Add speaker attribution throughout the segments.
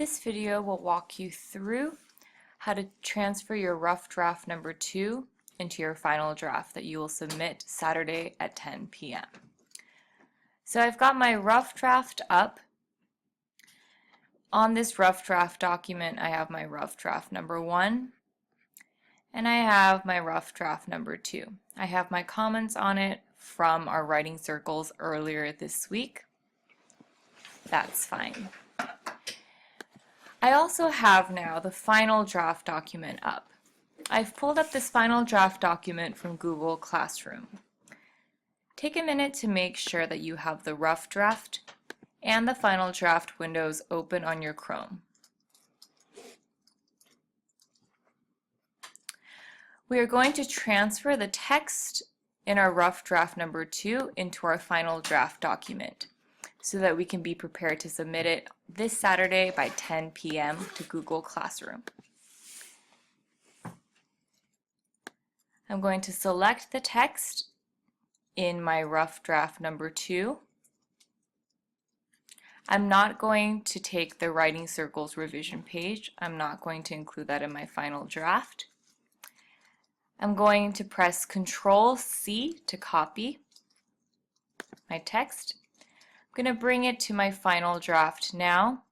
Speaker 1: This video will walk you through how to transfer your rough draft number 2 into your final draft that you will submit Saturday at 10 p.m. So I've got my rough draft up. On this rough draft document, I have my rough draft number 1 and I have my rough draft number 2. I have my comments on it from our writing circles earlier this week. That's fine. I also have now the final draft document up. I've pulled up this final draft document from Google Classroom. Take a minute to make sure that you have the rough draft and the final draft windows open on your Chrome. We are going to transfer the text in our rough draft number 2 into our final draft document so that we can be prepared to submit it this Saturday by 10 p.m. to Google Classroom. I'm going to select the text in my rough draft number 2. I'm not going to take the writing circles revision page. I'm not going to include that in my final draft. I'm going to press Control-C to copy my text. I'm going to bring it to my final draft now.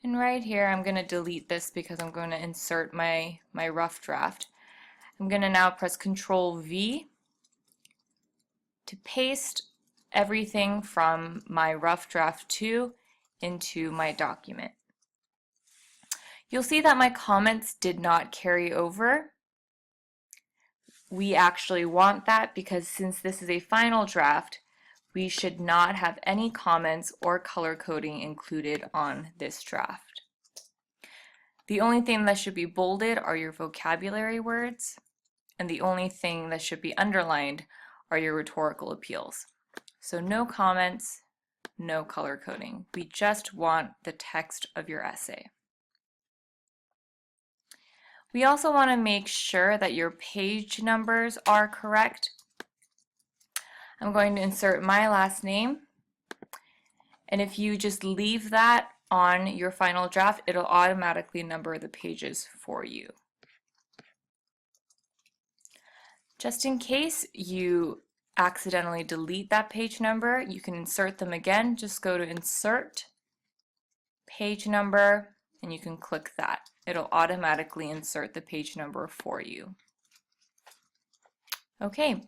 Speaker 1: And right here I'm going to delete this because I'm going to insert my rough draft. I'm going to now press Control-V to paste everything from my rough draft 2 into my document. You'll see that my comments did not carry over. We actually want that because since this is a final draft, we should not have any comments or color coding included on this draft. The only thing that should be bolded are your vocabulary words, and the only thing that should be underlined are your rhetorical appeals. So no comments, no color coding. We just want the text of your essay. We also want to make sure that your page numbers are correct. I'm going to insert my last name, and if you just leave that on your final draft, it'll automatically number the pages for you. Just in case you accidentally delete that page number, you can insert them again. Just go to Insert, Page Number, and you can click that. It'll automatically insert the page number for you. Okay,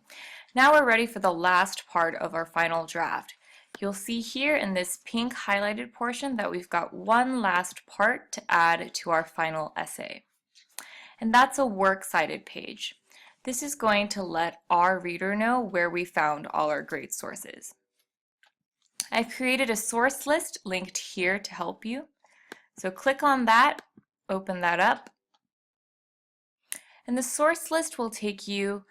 Speaker 1: now we're ready for the last part of our final draft. You'll see here in this pink highlighted portion that we've got one last part to add to our final essay. And that's a works cited page. This is going to let our reader know where we found all our great sources. I've created a source list linked here to help you. So click on that, open that up, and the source list will take you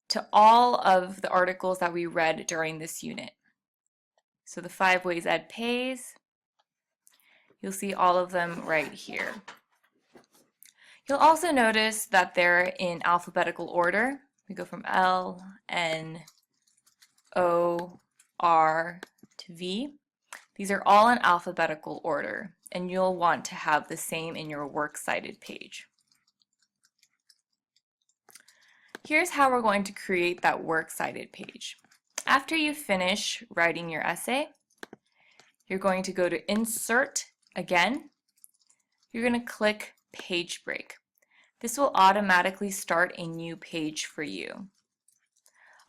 Speaker 1: to all of the articles that we read during this unit. So the 5 ways Ed pays, you'll see all of them right here. You'll also notice that they're in alphabetical order. We go from L, N, O, R to V. These are all in alphabetical order, and you'll want to have the same in your works cited page. Here's how we're going to create that works cited page. After you finish writing your essay, you're going to go to Insert again. You're going to click Page Break. This will automatically start a new page for you.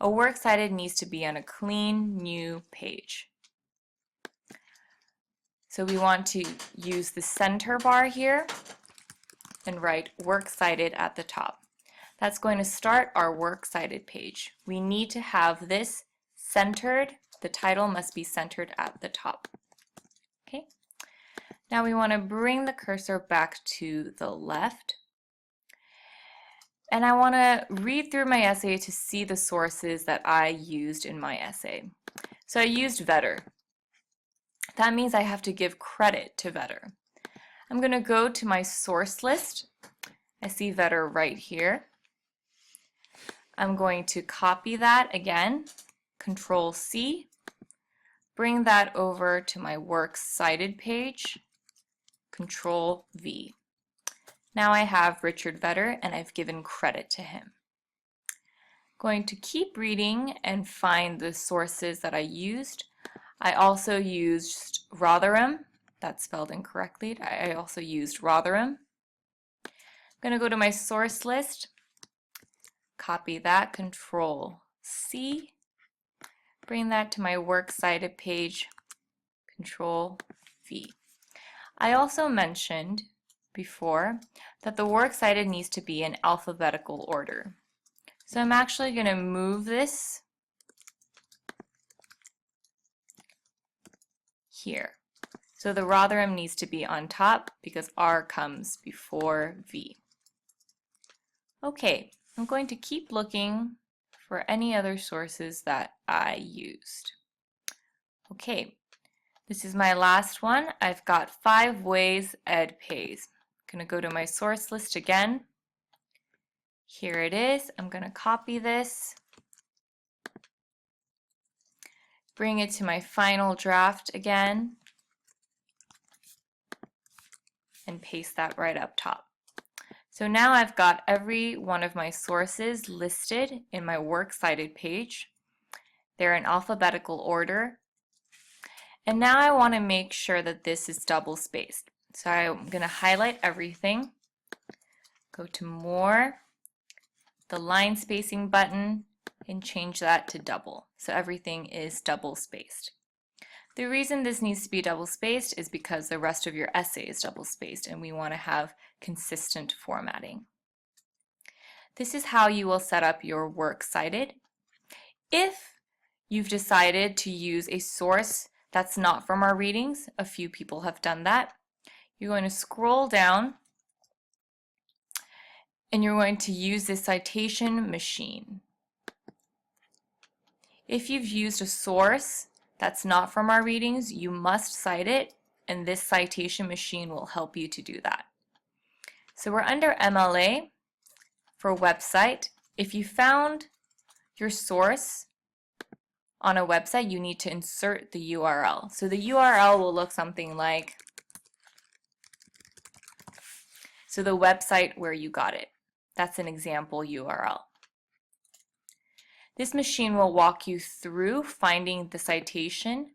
Speaker 1: A works cited needs to be on a clean new page. So we want to use the center bar here and write works cited at the top. That's going to start our works cited page. We need to have this centered. The title must be centered at the top. Okay. Now we want to bring the cursor back to the left. And I want to read through my essay to see the sources that I used in my essay. So I used Vedder. That means I have to give credit to Vedder. I'm going to go to my source list. I see Vedder right here. I'm going to copy that again, Control-C, bring that over to my Works Cited page, Control V. Now I have Richard Vedder and I've given credit to him. Going to keep reading and find the sources that I used. I also used Rotherham. That's spelled incorrectly. I also used Rotherham. I'm going to go to my source list, copy that, Control C, bring that to my Works Cited page, Control V. I also mentioned before that the Works Cited needs to be in alphabetical order. So I'm actually going to move this here. So the Rotherham needs to be on top because R comes before V. Okay, I'm going to keep looking for any other sources that I used. Okay, this is my last one. I've got 5 ways Ed pays. I'm going to go to my source list again. Here it is. I'm going to copy this, bring it to my final draft again, and paste that right up top. So now I've got every one of my sources listed in my Works Cited page. They're in alphabetical order. And now I want to make sure that this is double spaced. So I'm going to highlight everything, go to More, the line spacing button, and change that to double. So everything is double spaced. The reason this needs to be double spaced is because the rest of your essay is double spaced and we want to have consistent formatting. This is how you will set up your Works Cited. If you've decided to use a source that's not from our readings, a few people have done that, you're going to scroll down and you're going to use this citation machine. If you've used a source that's not from our readings, you must cite it, and this citation machine will help you to do that. So we're under MLA for website. If you found your source on a website, you need to insert the URL. So the URL will look something like, so the website where you got it. That's an example URL. This machine will walk you through finding the citation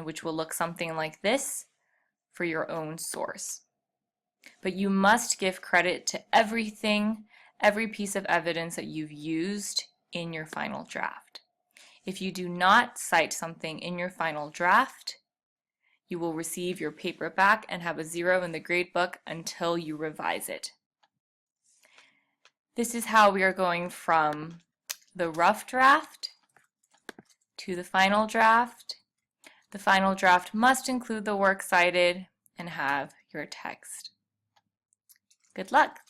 Speaker 1: which will look something like this for your own source. But you must give credit to everything, every piece of evidence that you've used in your final draft. If you do not cite something in your final draft, you will receive your paper back and have a 0 in the grade book until you revise it. This is how we are going from the rough draft to the final draft. The final draft must include the Works Cited and have your text. Good luck!